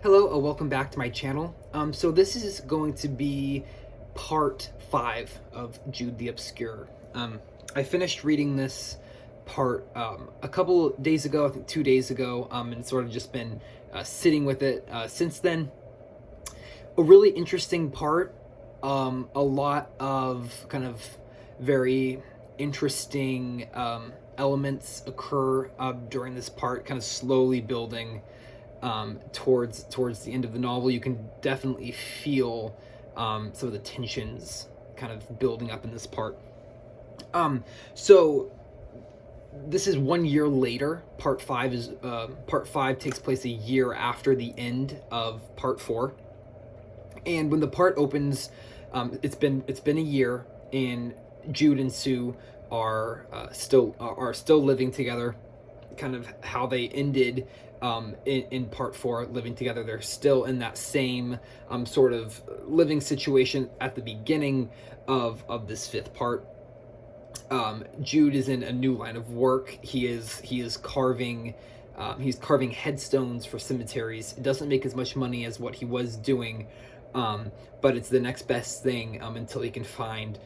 Hello, welcome back to my channel. So this is going to be part 5 of Jude the Obscure. I finished reading this part a couple days ago, I think 2 days ago, and sort of just been sitting with it since then. A really interesting part, a lot of kind of very interesting elements occur during this part, kind of slowly building towards the end of the novel. You can definitely feel some of the tensions kind of building up in this part. So this is 1 year later. Part 5 takes place a year after the end of part 4. And when the part opens, it's been a year, and Jude and Sue are still living together. Kind of how they ended in part 4, living together. They're still in that same sort of living situation at the beginning of this 5th part. Jude is in a new line of work. He is carving headstones for cemeteries. It doesn't make as much money as what he was doing, but it's the next best thing until he can find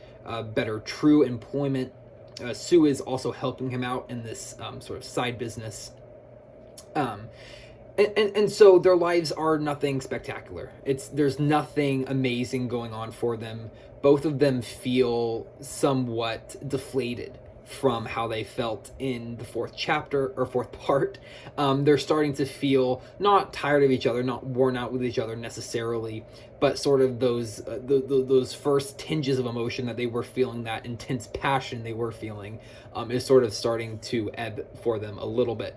better true employment. Sue is also helping him out in this sort of side business. And so their lives are nothing spectacular. There's nothing amazing going on for them. Both of them feel somewhat deflated from how they felt in the 4th chapter or 4th part. They're starting to feel not tired of each other, not worn out with each other necessarily, but sort of those first tinges of emotion that they were feeling, that intense passion they were feeling, is sort of starting to ebb for them a little bit.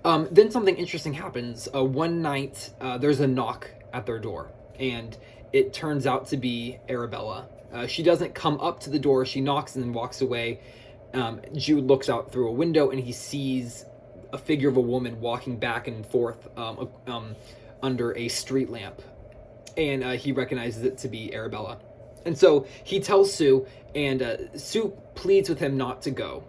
Then something interesting happens. One night, there's a knock at their door, and it turns out to be Arabella. She doesn't come up to the door. She knocks and then walks away. Jude looks out through a window, and he sees a figure of a woman walking back and forth under a street lamp, and he recognizes it to be Arabella. And so he tells Sue, and Sue pleads with him not to go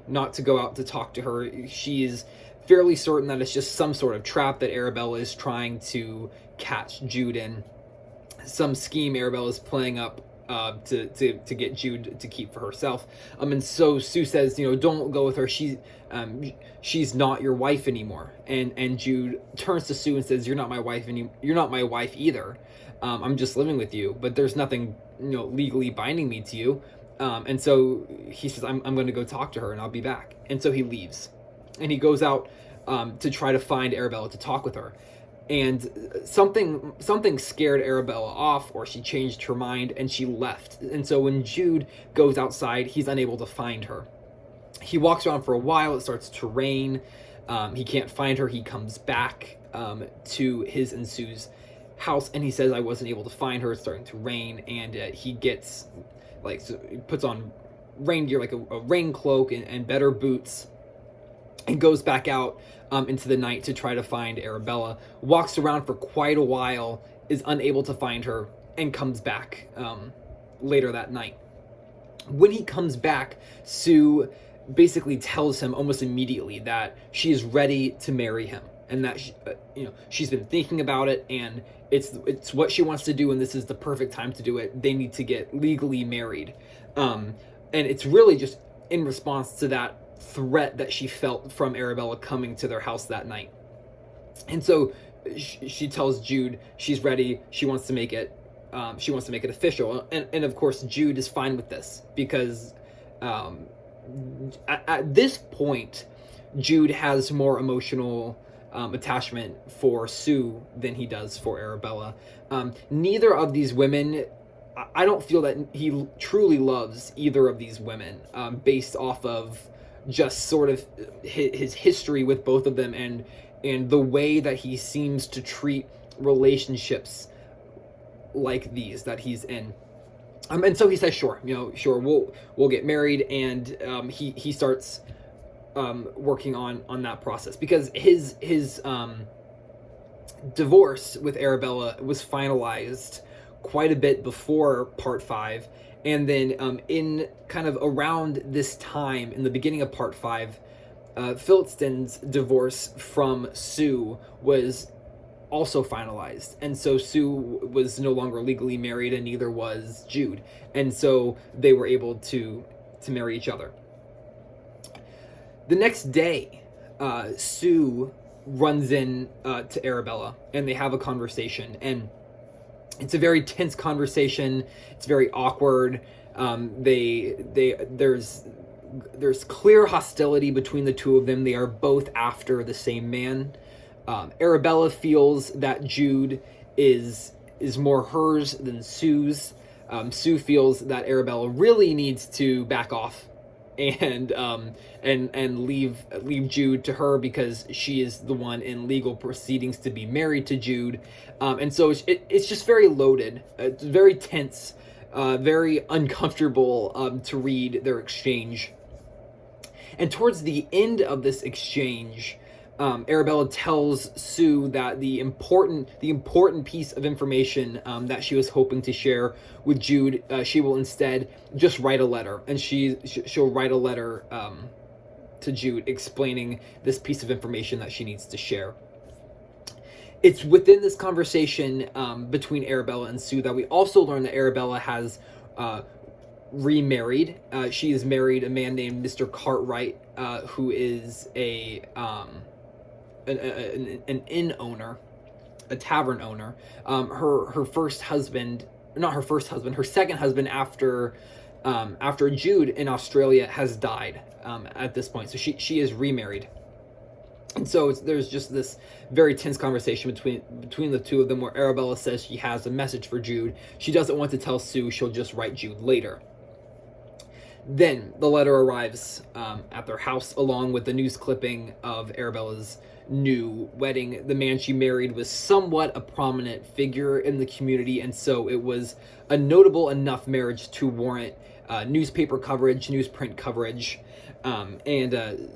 out to talk to her. She's fairly certain that it's just some sort of trap that Arabella is trying to catch Jude in. Some scheme Arabella is playing up to get Jude to keep for herself. And so Sue says, don't go with her. She's not your wife anymore. And Jude turns to Sue and says, you're not my wife you're not my wife either. I'm just living with you, but there's nothing legally binding me to you. And so he says, I'm going to go talk to her and I'll be back. And so he leaves. And he goes out to try to find Arabella to talk with her. And something scared Arabella off, or she changed her mind and she left. And so when Jude goes outside, he's unable to find her. He walks around for a while. It starts to rain. He can't find her. He comes back to his and Sue's house, and he says, I wasn't able to find her. It's starting to rain. And he gets, he puts on rain gear, like a rain cloak and better boots, and goes back out into the night to try to find Arabella. Walks around for quite a while, is unable to find her, and comes back later that night. When he comes back, Sue basically tells him almost immediately that she is ready to marry him, and that she's been thinking about it, and it's what she wants to do, and this is the perfect time to do it. They need to get legally married, and it's really just in response to that threat that she felt from Arabella coming to their house that night. And so she tells Jude she's ready. She wants to make it official. And of course Jude is fine with this, because at this point Jude has more emotional attachment for Sue than he does for Arabella. Neither of these women, I don't feel that he truly loves either of these women, based off of just sort of his history with both of them, and the way that he seems to treat relationships like these that he's in. And so he says, sure, we'll get married, and he starts working on that process, because his divorce with Arabella was finalized quite a bit before part 5. And then in kind of around this time, in the beginning of part 5, Philipston's divorce from Sue was also finalized. And so Sue was no longer legally married, and neither was Jude. And so they were able to marry each other. The next day, Sue runs in to Arabella, and they have a conversation. And it's a very tense conversation. It's very awkward. There's clear hostility between the two of them. They are both after the same man. Arabella feels that Jude is more hers than Sue's. Sue feels that Arabella really needs to back off and leave Jude to her, because she is the one in legal proceedings to be married to Jude. And so it's just very loaded. It's very tense, very uncomfortable to read their exchange. And towards the end of this exchange, Arabella tells Sue that the important piece of information that she was hoping to share with Jude, she will instead just write a letter, and she'll write a letter to Jude explaining this piece of information that she needs to share. It's within this conversation between Arabella and Sue that we also learn that Arabella has remarried. She has married a man named Mr. Cartwright, who is an inn owner, a tavern owner. Her second husband after Jude in Australia has died at this point. So she is remarried. And so there's just this very tense conversation between the two of them, where Arabella says she has a message for Jude. She doesn't want to tell Sue, she'll just write Jude later. Then the letter arrives at their house, along with the news clipping of Arabella's new wedding. The man she married was somewhat a prominent figure in the community, and so it was a notable enough marriage to warrant newspaper coverage, newsprint coverage.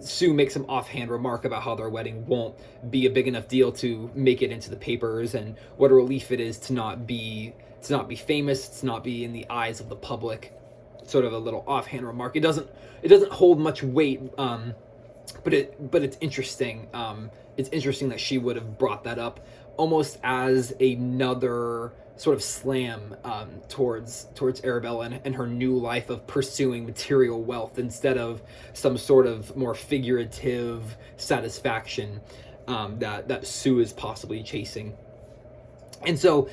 Sue makes some offhand remark about how their wedding won't be a big enough deal to make it into the papers, and what a relief it is to not be famous, to not be in the eyes of the public. Sort of a little offhand remark. It doesn't hold much weight, but it's interesting. It's interesting that she would have brought that up, almost as another sort of slam towards Arabella and her new life of pursuing material wealth instead of some sort of more figurative satisfaction that Sue is possibly chasing. And so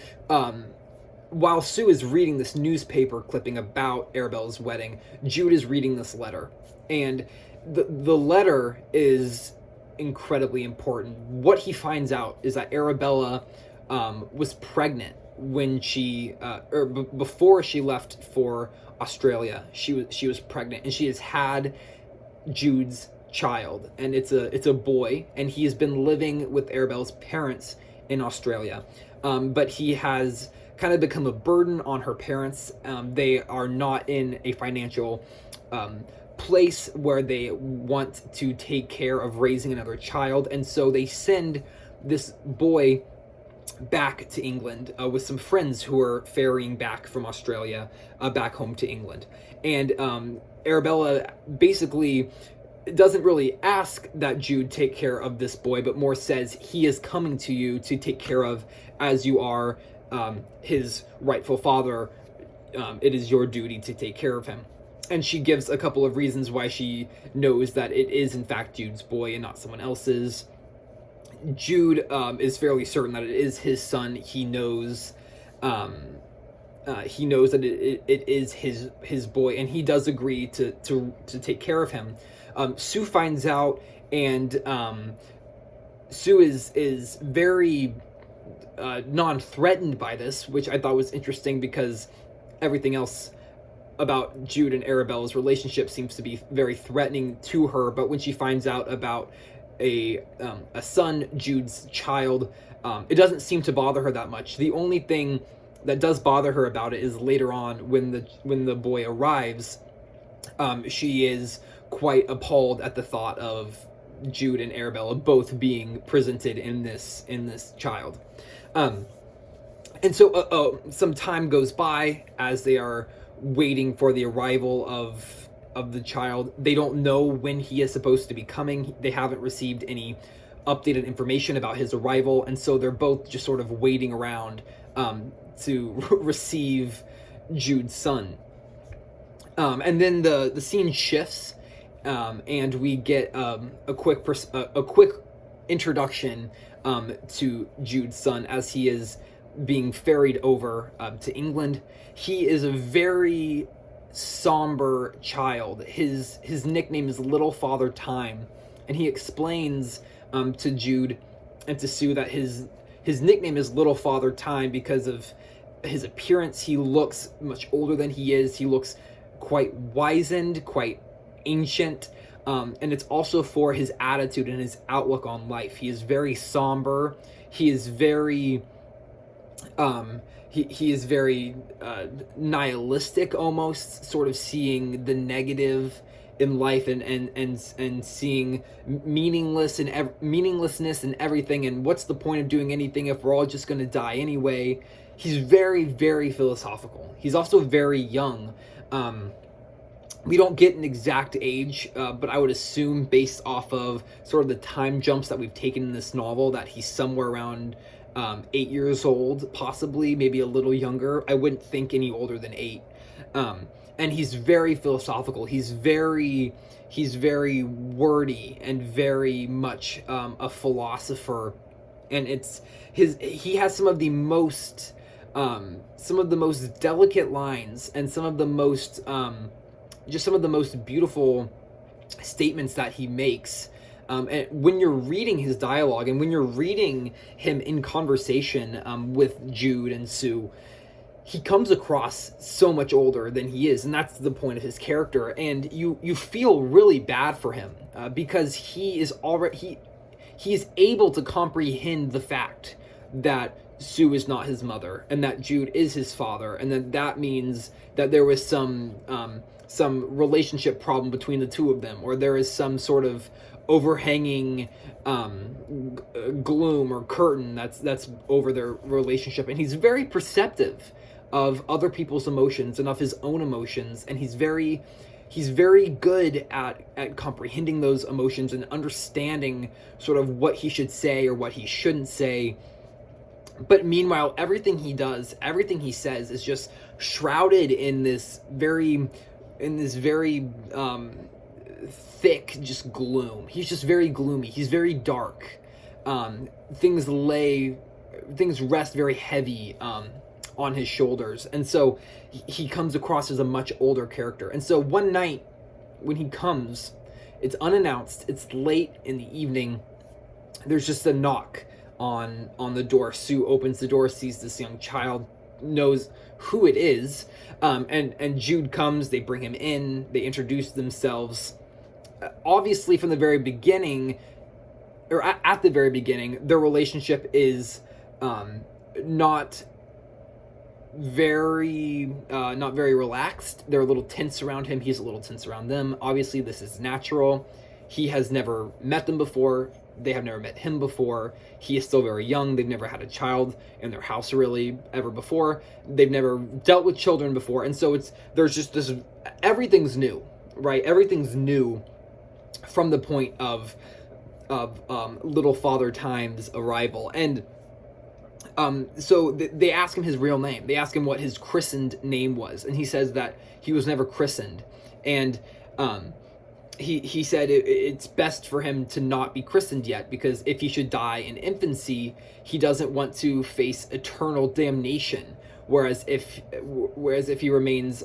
while Sue is reading this newspaper clipping about Arabella's wedding, Jude is reading this letter. And the letter is incredibly important. What he finds out is that Arabella was pregnant when before she left for Australia. She was pregnant, and she has had Jude's child, and it's a boy, and he has been living with Arabella's parents in Australia. But he has kind of become a burden on her parents. They are not in a financial place where they want to take care of raising another child, and so they send this boy back to England with some friends who are ferrying back from Australia back home to England. And Arabella basically doesn't really ask that Jude take care of this boy, but more says he is coming to you to take care of, as you are his rightful father. It is your duty to take care of him. And she gives a couple of reasons why she knows that it is in fact Jude's boy and not someone else's. Jude is fairly certain that it is his son. He knows that it is his boy, and he does agree to take care of him. Sue finds out, and Sue is very non-threatened by this, which I thought was interesting, because everything else about Jude and Arabella's relationship seems to be very threatening to her. But when she finds out about a son, Jude's child, it doesn't seem to bother her that much. The only thing that does bother her about it is later on when the boy arrives. She is quite appalled at the thought of Jude and Arabella both being presented in this child. And so some time goes by as they are waiting for the arrival of the child. They don't know when he is supposed to be coming. They haven't received any updated information about his arrival, and so they're both just sort of waiting around to receive Jude's son. And then the scene shifts, and we get a quick introduction to Jude's son as he is being ferried over to England. He is a very somber child. His nickname is Little Father Time, and he explains to Jude and to Sue that his nickname is Little Father Time because of his appearance. He looks much older than he is. He looks quite wizened, quite ancient, and it's also for his attitude and his outlook on life. He is very somber. He is very he is very nihilistic, almost, sort of seeing the negative in life, and seeing meaninglessness in everything, and what's the point of doing anything if we're all just going to die anyway. He's very, very philosophical. He's also very young. We don't get an exact age, but I would assume, based off of sort of the time jumps that we've taken in this novel, that he's somewhere around 8 years old, possibly, maybe a little younger. I wouldn't think any older than 8. And he's very philosophical. He's very wordy and very much a philosopher. And he has some of the most delicate lines, and some of the most beautiful statements that he makes. And when you're reading his dialogue, and when you're reading him in conversation with Jude and Sue, he comes across so much older than he is, and that's the point of his character. And you feel really bad for him because he is able to comprehend the fact that Sue is not his mother, and that Jude is his father, and that means that there was some relationship problem between the two of them, or there is some sort of overhanging gloom or curtain that's over their relationship. And he's very perceptive of other people's emotions and of his own emotions, and he's very good at comprehending those emotions and understanding sort of what he should say or what he shouldn't say. But meanwhile, everything he does, everything he says, is just shrouded in this very thick just gloom. He's just very gloomy. He's very dark. Things rest very heavy on his shoulders, and so he comes across as a much older character. And so one night when he comes, it's unannounced, it's late in the evening, there's just a knock on the door. Sue opens the door, sees this young child, knows who it is, and Jude comes. They bring him in, they introduce themselves. Obviously, from the very beginning, or at the very beginning, their relationship is not very relaxed. They're a little tense around him. He's a little tense around them. Obviously, this is natural. He has never met them before. They have never met him before. He is still very young. They've never had a child in their house really ever before. They've never dealt with children before. And so there's just this, everything's new, right? Everything's new from the point of Little Father Time's arrival. And so they ask him his real name. They ask him what his christened name was, and he says that he was never christened. And he said it's best for him to not be christened yet, because if he should die in infancy, he doesn't want to face eternal damnation. Whereas if he remains,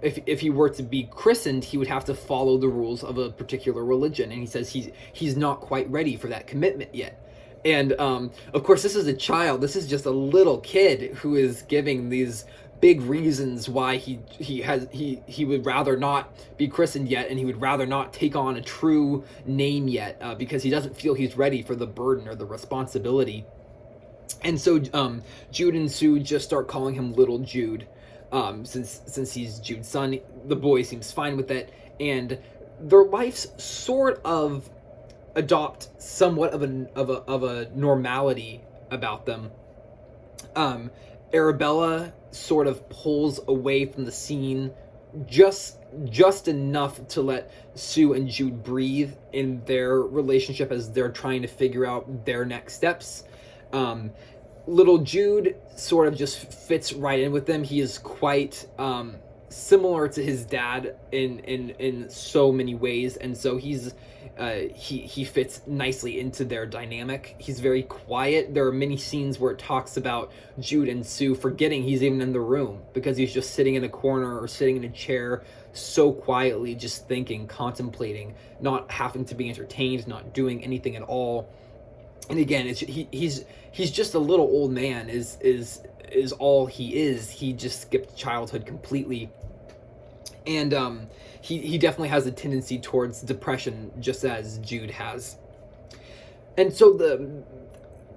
if he were to be christened, he would have to follow the rules of a particular religion. And he says he's not quite ready for that commitment yet. And of course, this is a child. This is just a little kid who is giving these big reasons why he would rather not be christened yet, and he would rather not take on a true name yet, because he doesn't feel he's ready for the burden or the responsibility. And so Jude and Sue just start calling him Little Jude, since he's Jude's son. The boy seems fine with it, and their lives sort of adopt somewhat of a normality about them. Arabella sort of pulls away from the scene just enough to let Sue and Jude breathe in their relationship as they're trying to figure out their next steps. Little Jude sort of just fits right in with them. He is quite similar to his dad in so many ways, and so he fits nicely into their dynamic. He's very quiet. There are many scenes where it talks about Jude and Sue forgetting he's even in the room, because he's just sitting in a corner or sitting in a chair so quietly, just thinking, contemplating, not having to be entertained, not doing anything at all. And again, he's just a little old man is all he is. He just skipped childhood completely. And he definitely has a tendency towards depression, just as Jude has. And so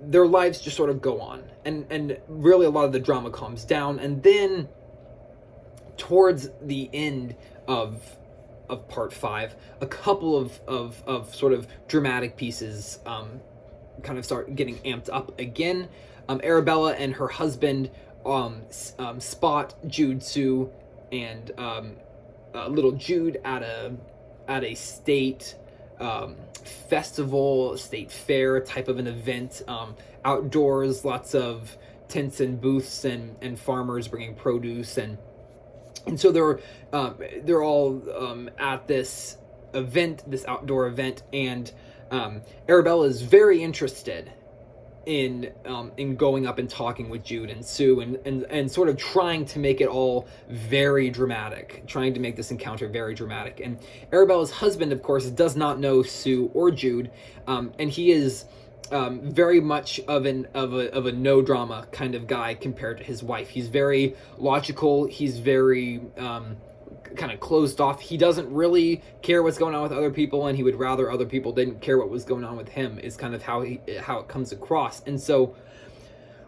their lives just sort of go on, and really a lot of the drama calms down. And then towards the end of part 5, a couple of sort of dramatic pieces kind of start getting amped up again. Arabella and her husband spot Jude, Sue, and little Jude at a state festival, state fair type of an event, outdoors, lots of tents and booths and farmers bringing produce, and so they're all at this event, this outdoor event, and Arabella is very interested in going up and talking with Jude and Sue, and sort of trying to make it all very dramatic, trying to make this encounter very dramatic. And Arabella's husband, of course, does not know Sue or Jude, and he is very much of a no drama kind of guy compared to his wife. He's very logical. He's very kind of closed off. He doesn't really care what's going on with other people, and he would rather other people didn't care what was going on with him, is kind of how it comes across. And so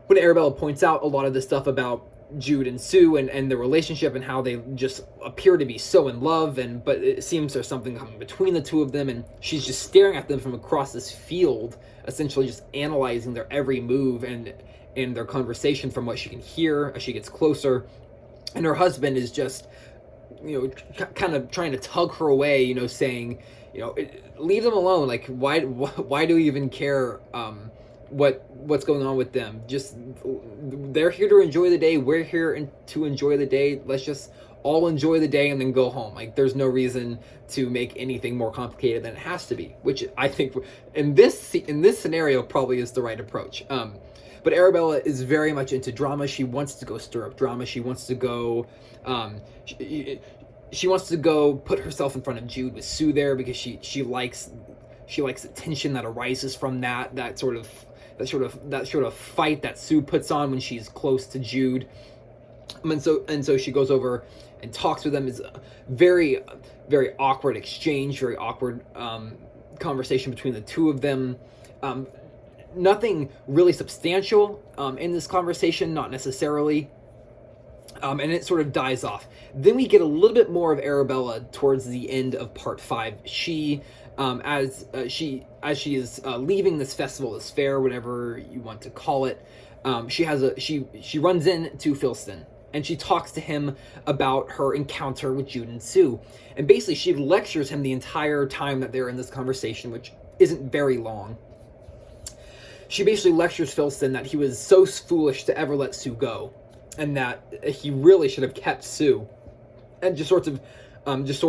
when Arabella points out a lot of the stuff about Jude and Sue and the relationship and how they just appear to be so in love, but it seems there's something coming between the two of them, and she's just staring at them from across this field, essentially just analyzing their every move and their conversation from what she can hear as she gets closer. And her husband is just, kind of trying to tug her away, saying, leave them alone. Like, why do we even care what's going on with them? Just, they're here to enjoy the day. We're here to enjoy the day. Let's just all enjoy the day and then go home. Like, there's no reason to make anything more complicated than it has to be, which I think in this scenario probably is the right approach. But Arabella is very much into drama. She wants to go stir up drama. She wants to go, she wants to go put herself in front of Jude with Sue there, because she likes the tension that arises from that sort of fight that Sue puts on when she's close to Jude. And so she goes over and talks with them. Is a very, very awkward exchange, very awkward conversation between the two of them. Nothing really substantial in this conversation, not necessarily, and it sort of dies off. Then we get a little bit more of Arabella towards the end of part 5. She, as she is leaving this festival, this fair, whatever you want to call it, she runs into Philston, and she talks to him about her encounter with Jude and Sue, and basically she lectures him the entire time that they're in this conversation, which isn't very long. She basically lectures Philston that he was so foolish to ever let Sue go, and that he really should have kept Sue, and just sort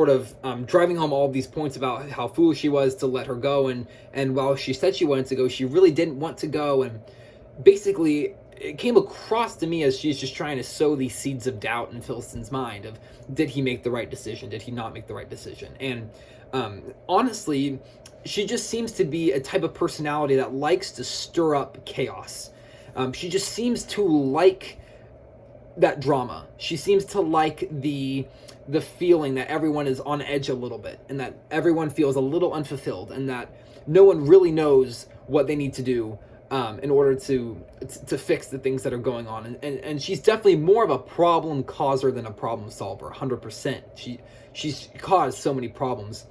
of driving home all of these points about how foolish he was to let her go, and while she said she wanted to go, she really didn't want to go. And basically it came across to me as she's just trying to sow these seeds of doubt in Philston's mind of, did he make the right decision? Did he not make the right decision? And honestly, she just seems to be a type of personality that likes to stir up chaos. She just seems to like that drama. She seems to like the feeling that everyone is on edge a little bit, and that everyone feels a little unfulfilled, and that no one really knows what they need to do in order to fix the things that are going on. And she's definitely more of a problem causer than a problem solver, 100%. She's caused so many problems.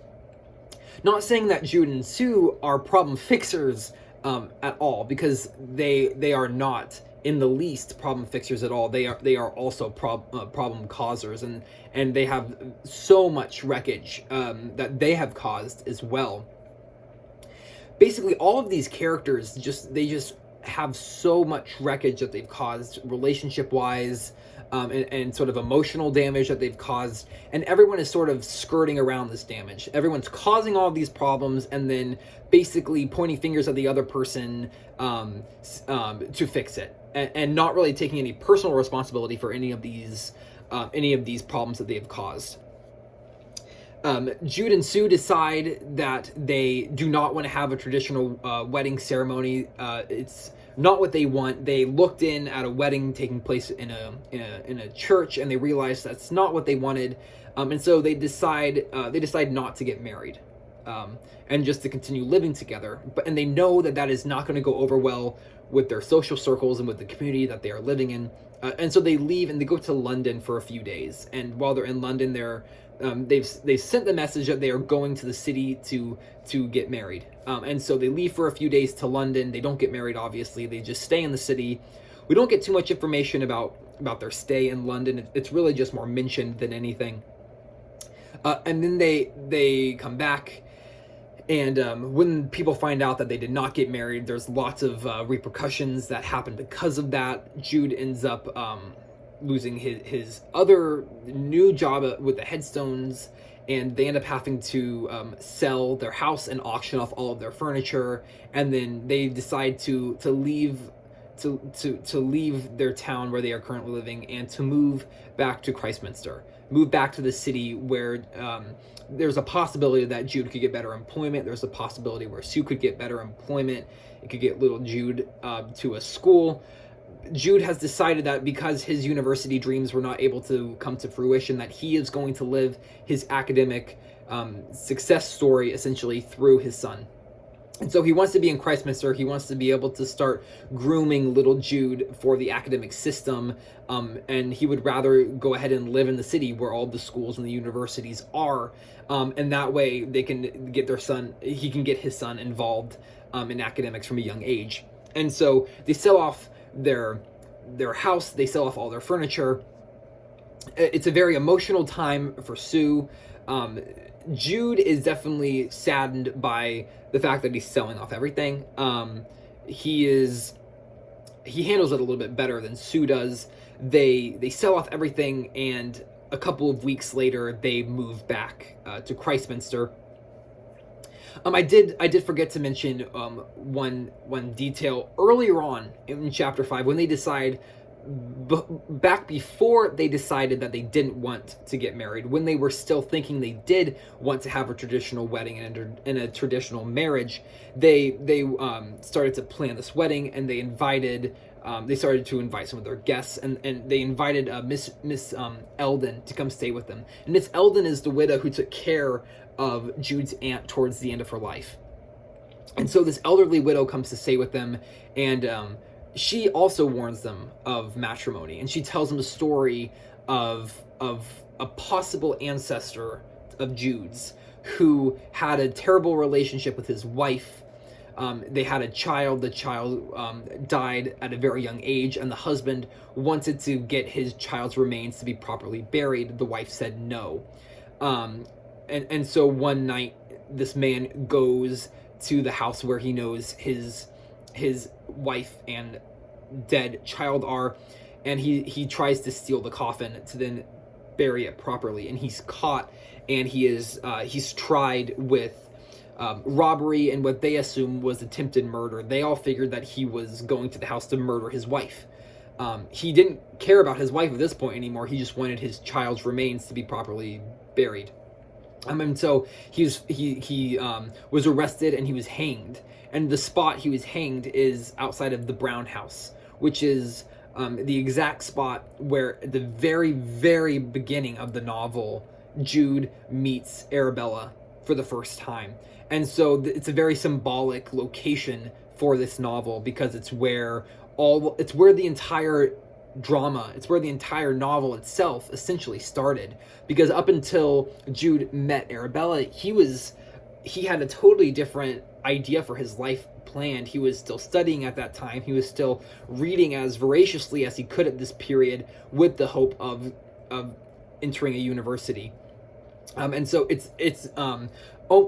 Not saying that Jude and Sue are problem fixers at all, because they are not in the least problem fixers at all. They are also problem causers, and they have so much wreckage that they have caused as well. Basically, all of these characters just have so much wreckage that they've caused, relationship wise, and sort of emotional damage that they've caused, and everyone is sort of skirting around this damage. Everyone's causing all of these problems and then basically pointing fingers at the other person to fix it, and not really taking any personal responsibility for any of these problems that they have caused. Jude and Sue decide that they do not want to have a traditional wedding ceremony. It's not what they want. They looked in at a wedding taking place in a church, and they realized that's not what they wanted. And so they decide not to get married, and just to continue living together. And they know that is not going to go over well with their social circles and with the community that they are living in. And so they leave and they go to London for a few days. And while they're in London, they've sent the message that they are going to the city to get married. And so they leave for a few days to London. They don't get married, obviously. They just stay in the city. We don't get too much information about their stay in London. It's really just more mentioned than anything. And then they come back. And when people find out that they did not get married, there's lots of repercussions that happen because of that. Jude ends up losing his other new job with the headstones, and they end up having to sell their house and auction off all of their furniture. And then they decide to leave their town where they are currently living and to move back to Christminster, move back to the city where there's a possibility that Jude could get better employment. There's a possibility where Sue could get better employment. It could get little Jude to a school. Jude has decided that because his university dreams were not able to come to fruition, that he is going to live his academic success story essentially through his son. And so he wants to be in Christminster. He wants to be able to start grooming little Jude for the academic system. And he would rather go ahead and live in the city where all the schools and the universities are. And that way they can get he can get his son involved in academics from a young age. And so they sell off their house. They sell off all their furniture. It's a very emotional time for Sue. Jude is definitely saddened by the fact that he's selling off everything. He handles it a little bit better than Sue does. They sell off everything, and a couple of weeks later, they move back to Christminster. I did forget to mention one detail earlier on in chapter 5 when they decide. Back before they decided that they didn't want to get married, when they were still thinking they did want to have a traditional wedding and a traditional marriage, they started to plan this wedding, and they started to invite some of their guests, and they invited Miss Eldon to come stay with them. And Miss Eldon is the widow who took care of Jude's aunt towards the end of her life. And so this elderly widow comes to stay with them, and she also warns them of matrimony, and she tells them a story of a possible ancestor of Jude's who had a terrible relationship with his wife. They had a child. The child died at a very young age, and the husband wanted to get his child's remains to be properly buried. The wife said no. And so one night, this man goes to the house where he knows his wife and dead child are, and he tries to steal the coffin to then bury it properly, and he's caught, and he's tried with robbery and what they assume was attempted murder. They all figured that he was going to the house to murder his wife. He didn't care about his wife at this point anymore. He just wanted his child's remains to be properly buried. And so he was arrested, and he was hanged. And the spot he was hanged is outside of the Brown House, which is the exact spot where at the very, very beginning of the novel, Jude meets Arabella for the first time. And so it's a very symbolic location for this novel, because it's where the entire drama, it's where the entire novel itself essentially started. Because up until Jude met Arabella, he had a totally different idea for his life planned. He was still studying at that time. He was still reading as voraciously as he could at this period, with the hope of entering a university. And so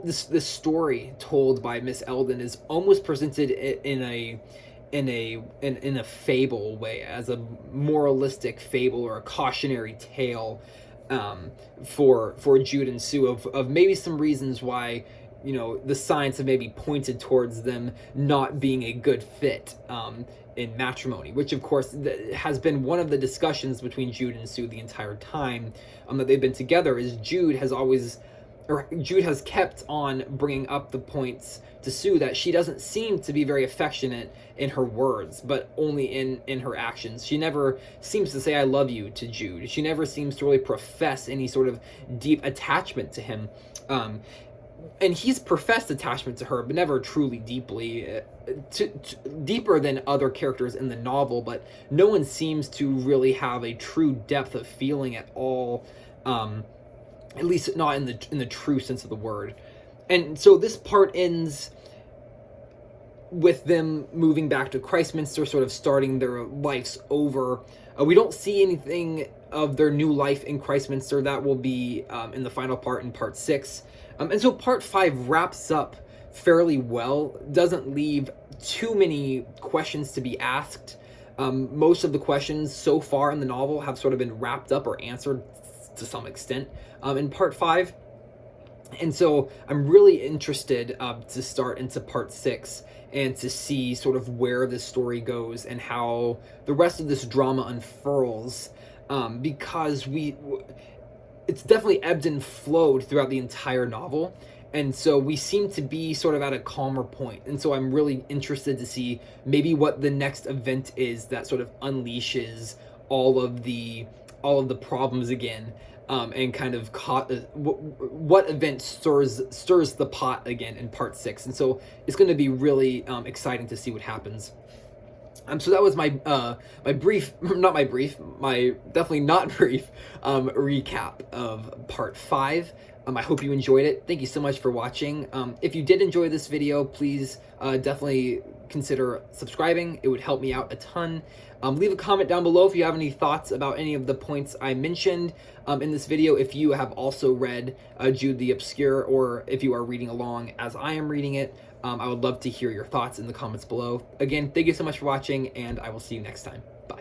this story told by Miss Eldon is almost presented in a fable way, as a moralistic fable or a cautionary tale, for Jude and Sue, of maybe some reasons why, you know, the signs have maybe pointed towards them not being a good fit in matrimony, which of course has been one of the discussions between Jude and Sue the entire time that they've been together. Is Jude has kept on bringing up the points to Sue that she doesn't seem to be very affectionate in her words, but only in her actions. She never seems to say "I love you" to Jude. She never seems to really profess any sort of deep attachment to him. And he's professed attachment to her, but never truly deeply, deeper than other characters in the novel. But no one seems to really have a true depth of feeling at all, at least not in the true sense of the word. And so this part ends with them moving back to Christminster, sort of starting their lives over. We don't see anything of their new life in Christminster. That will be in the final part, in part 6. And so part 5 wraps up fairly well, doesn't leave too many questions to be asked. Most of the questions so far in the novel have sort of been wrapped up or answered to some extent in part 5. And so I'm really interested to start into part 6 and to see sort of where this story goes and how the rest of this drama unfurls, because it's definitely ebbed and flowed throughout the entire novel. And so we seem to be sort of at a calmer point. And so I'm really interested to see maybe what the next event is that sort of unleashes all of the problems again, and kind of what event stirs the pot again in part 6. And so it's going to be really exciting to see what happens. So that was my definitely not brief recap of part 5. I hope you enjoyed it. Thank you so much for watching. If you did enjoy this video, please definitely consider subscribing. It would help me out a ton. Leave a comment down below if you have any thoughts about any of the points I mentioned in this video. If you have also read Jude the Obscure, or if you are reading along as I am reading it, I would love to hear your thoughts in the comments below. Again, thank you so much for watching, and I will see you next time. Bye.